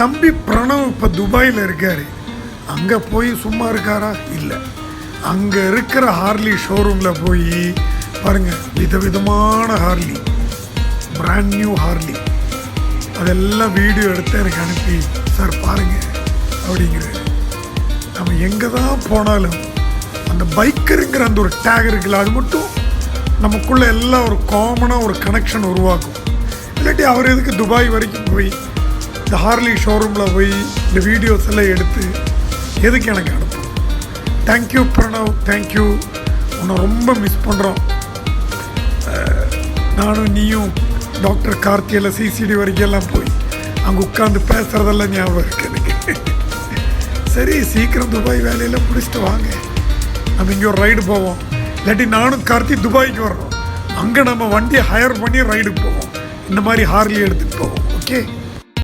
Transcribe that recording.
தம்பி பிரணவ் இப்போ துபாயில் இருக்கார். அங்கே போய் சும்மா இருக்காரா? இல்லை. அங்கே இருக்கிற ஹார்லி ஷோரூமில் போய் பாருங்கள், விதவிதமான ஹார்லி, பிராண்ட் நியூ ஹார்லி, அதெல்லாம் வீடியோ எடுத்து எனக்கு அனுப்பி, சார் பாருங்கள் அப்படிங்கிறாரு. நம்ம எங்கே தான் போனாலும் அந்த பைக்கருங்கிற அந்த ஒரு டேக் இருக்குல்ல, அது மட்டும் நமக்குள்ளே எல்லாம் ஒரு காமனாக ஒரு கனெக்ஷன் உருவாக்கும். இல்லாட்டி அவர் எதுக்கு துபாய் வரைக்கும் போய் இந்த ஹார்லி ஷோரூமில் போய் இந்த வீடியோஸ் எல்லாம் எடுத்து எதுக்கு எனக்கு அனுப்பும்? Thank you Pranav, thank you. உன்னை ரொம்ப மிஸ் பண்ணுறோம். நானும் நீயும் டாக்டர் கார்த்தியில் சிசிடி வரைக்கும் எல்லாம் போய் அங்கே உட்காந்து பேசுகிறதெல்லாம் ஞாபகம் இருக்கு எனக்கு. சரி, சீக்கிரம் துபாய் வேலையெல்லாம் முடிச்சுட்டு வாங்க, நம்ம இங்கே ஒரு ரைடு போவோம். இல்லாட்டி நானும் கார்த்தி துபாய்க்கு வர்றோம், அங்கே நம்ம வண்டியை ஹையர் பண்ணி ரைடுக்கு போவோம், இந்த மாதிரி ஹார்லி எடுத்துகிட்டு போவோம். ஓகே.